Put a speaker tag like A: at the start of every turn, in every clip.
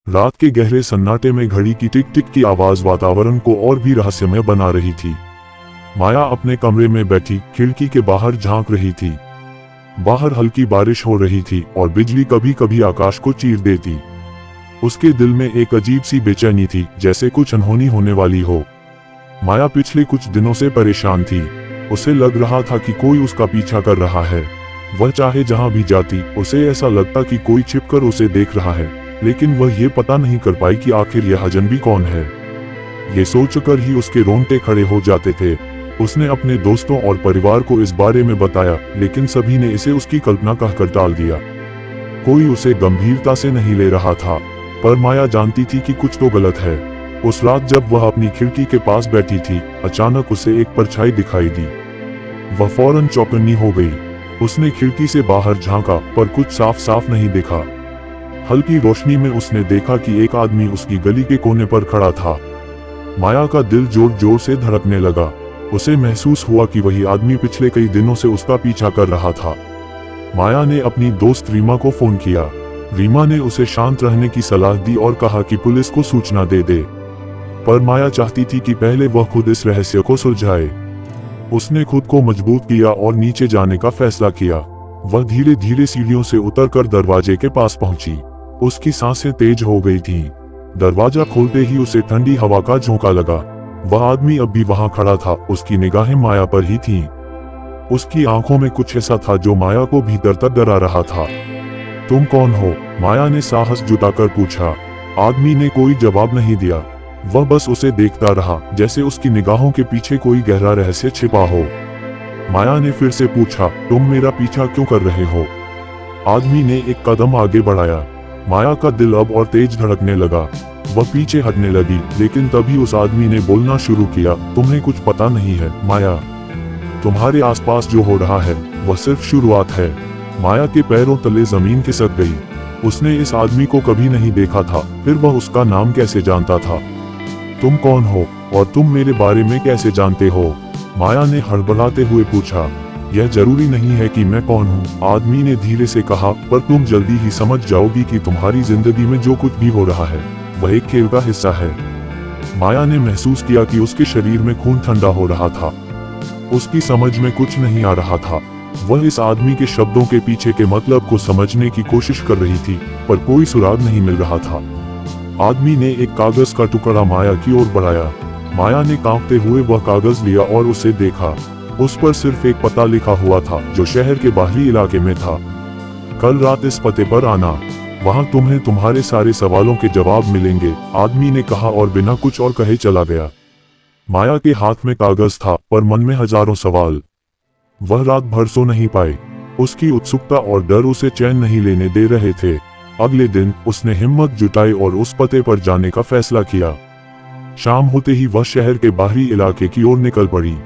A: रात के गहरे सन्नाटे में घड़ी की टिक टिक की आवाज वातावरण को और भी रहस्यमय बना रही थी। माया अपने कमरे में बैठी खिड़की के बाहर झांक रही थी। बाहर हल्की बारिश हो रही थी और बिजली कभी कभी आकाश को चीर देती। उसके दिल में एक अजीब सी बेचैनी थी, जैसे कुछ अनहोनी होने वाली हो। माया पिछले कुछ दिनों से परेशान थी। उसे लग रहा था कि कोई उसका पीछा कर रहा है। वह चाहे जहां भी जाती, उसे ऐसा लगता कि कोई छिपकर उसे देख रहा है, लेकिन वह ये पता नहीं कर पाई कि आखिर यह अजनबी कौन है। ये सोचकर ही उसके रोंगटे खड़े हो जाते थे। उसने अपने दोस्तों और परिवार को इस बारे में बताया, लेकिन सभी ने इसे उसकी कल्पना कहकर टाल दिया। कोई उसे गंभीरता से नहीं ले रहा था, पर माया जानती थी कि कुछ तो गलत है। उस रात जब वह अपनी खिड़की के पास बैठी थी, अचानक उसे एक परछाई दिखाई दी। वह फौरन चौकन्नी हो गई। उसने खिड़की से बाहर झांका, पर कुछ साफ साफ नहीं दिखा। हल्की रोशनी में उसने देखा कि एक आदमी उसकी गली के कोने पर खड़ा था। माया का दिल जोर जोर से धड़कने लगा। उसे महसूस हुआ कि वही आदमी पिछले कई दिनों से उसका पीछा कर रहा था। माया ने अपनी दोस्त रीमा को फोन किया। रीमा ने उसे शांत रहने की सलाह दी और कहा कि पुलिस को सूचना दे दे, पर माया चाहती थी कि पहले वह खुद इस रहस्य को सुलझाए। उसने खुद को मजबूत किया और नीचे जाने का फैसला किया। वह धीरे धीरे सीढ़ियों से उतरकर दरवाजे के पास पहुंची। उसकी सांसें तेज हो गई थीं। दरवाजा खोलते ही उसे ठंडी हवा का झोंका लगा। वह आदमी अब भी वहां खड़ा था। उसकी निगाहें माया पर ही थीं। उसकी आंखों में कुछ ऐसा था जो माया को भीतर तक डरा रहा था। तुम कौन हो? माया ने साहस जुटाकर पूछा। आदमी ने कोई जवाब नहीं दिया। वह बस उसे देखता रहा, जैसे उसकी निगाहों के पीछे कोई गहरा रहस्य छिपा हो। माया ने फिर से पूछा, तुम मेरा पीछा क्यों कर रहे हो? आदमी ने एक कदम आगे बढ़ाया। माया का दिल अब और तेज धड़कने लगा। वह पीछे हटने लगी, लेकिन तभी उस आदमी ने बोलना शुरू किया, तुम्हें कुछ पता नहीं है माया। तुम्हारे आसपास जो हो रहा है वह सिर्फ शुरुआत है। माया के पैरों तले जमीन खिसक गई। उसने इस आदमी को कभी नहीं देखा था, फिर वह उसका नाम कैसे जानता था? तुम कौन हो और तुम मेरे बारे में कैसे जानते हो? माया ने हड़बड़ाते हुए पूछा। यह जरूरी नहीं है कि मैं कौन हूँ, आदमी ने धीरे से कहा, पर तुम जल्दी ही समझ जाओगी कि तुम्हारी जिंदगी में जो कुछ भी हो रहा है वह एक खेल का हिस्सा है। माया ने महसूस किया कि उसके शरीर में खून ठंडा हो रहा था। उसकी समझ में कुछ नहीं आ रहा था। वह इस आदमी के शब्दों के पीछे के मतलब को समझने की कोशिश कर रही थी, पर कोई सुराग नहीं मिल रहा था। आदमी ने एक कागज का टुकड़ा माया की ओर बढ़ाया। माया ने कांपते हुए वह कागज लिया और उसे देखा। उस पर सिर्फ एक पता लिखा हुआ था, जो शहर के बाहरी इलाके में था। कल रात इस पते पर आना, वहां तुम्हें तुम्हारे सारे सवालों के जवाब मिलेंगे, आदमी ने कहा और बिना कुछ और कहे चला गया। माया के हाथ में कागज था, पर मन में हजारों सवाल। वह रात भर सो नहीं पाई। उसकी उत्सुकता और डर उसे चैन नहीं लेने दे रहे थे। अगले दिन उसने हिम्मत जुटाई और उस पते पर जाने का फैसला किया। शाम होते ही वह शहर के बाहरी इलाके की ओर निकल पड़ी।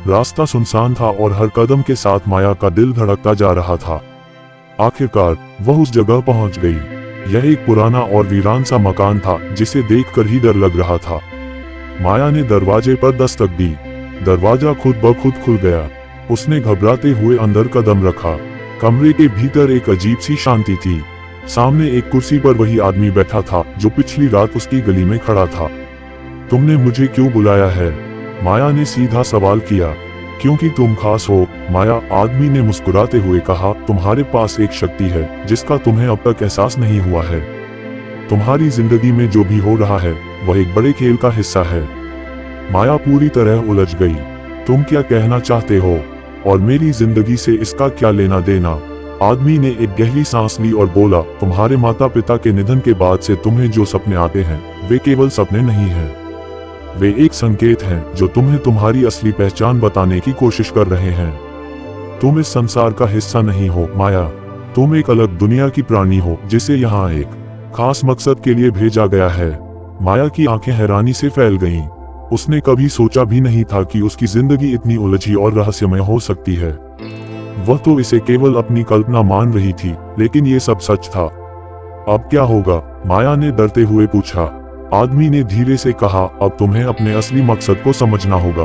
A: रास्ता सुनसान था और हर कदम के साथ माया का दिल धड़कता जा रहा था। आखिरकार वह उस जगह पहुंच गई। यह एक पुराना और वीरान सा मकान था, जिसे देखकर ही डर लग रहा था। माया ने दरवाजे पर दस्तक दी। दरवाजा खुद ब खुद खुल गया। उसने घबराते हुए अंदर कदम रखा। कमरे के भीतर एक अजीब सी शांति थी। सामने एक कुर्सी पर वही आदमी बैठा था जो पिछली रात उसकी गली में खड़ा था। तुमने मुझे क्यों बुलाया है? माया ने सीधा सवाल किया। क्योंकि तुम खास हो, माया, आदमी ने मुस्कुराते हुए कहा। तुम्हारे पास एक शक्ति है जिसका तुम्हें अब तक एहसास नहीं हुआ है। तुम्हारी जिंदगी में जो भी हो रहा है वह एक बड़े खेल का हिस्सा है। माया पूरी तरह उलझ गई। तुम क्या कहना चाहते हो और मेरी जिंदगी से इसका क्या लेना देना? आदमी ने एक गहरी सांस ली और बोला, तुम्हारे माता पिता के निधन के बाद से तुम्हें जो सपने आते हैं वे केवल सपने नहीं हैं। वे एक संकेत हैं जो तुम्हें तुम्हारी असली पहचान बताने की कोशिश कर रहे हैं। तुम इस संसार का हिस्सा नहीं हो माया। तुम एक अलग दुनिया की प्राणी हो, जिसे यहाँ एक खास मकसद के लिए भेजा गया है। माया की आंखें हैरानी से फैल गईं। उसने कभी सोचा भी नहीं था कि उसकी जिंदगी इतनी उलझी और रहस्यमय हो सकती है। वह तो इसे केवल अपनी कल्पना मान रही थी, लेकिन ये सब सच था। अब क्या होगा? माया ने डरते हुए पूछा। आदमी ने धीरे से कहा, अब तुम्हें अपने असली मकसद को समझना होगा।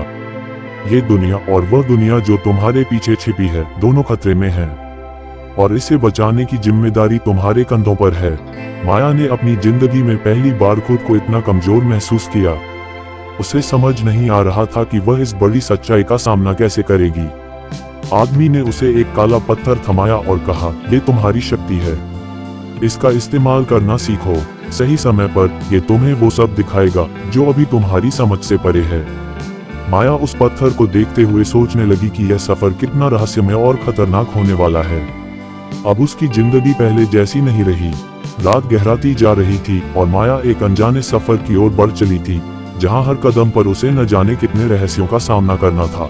A: ये दुनिया और वह दुनिया जो तुम्हारे पीछे छिपी है, दोनों खतरे में हैं। और इसे बचाने की जिम्मेदारी तुम्हारे कंधों पर है। माया ने अपनी जिंदगी में पहली बार खुद को इतना कमजोर महसूस किया। उसे समझ नहीं आ रहा था कि वह इस बड़ी सच्चाई का सामना कैसे करेगी। आदमी ने उसे एक काला पत्थर थमाया और कहा, ये तुम्हारी शक्ति है, इसका इस्तेमाल करना सीखो। सही समय पर ये तुम्हें वो सब दिखाएगा जो अभी तुम्हारी समझ से परे है। माया उस पत्थर को देखते हुए सोचने लगी कि यह सफर कितना रहस्यमय और खतरनाक होने वाला है। अब उसकी जिंदगी पहले जैसी नहीं रही। रात गहराती जा रही थी और माया एक अनजाने सफर की ओर बढ़ चली थी, जहां हर कदम पर उसे न जाने कितने रहस्यों का सामना करना था।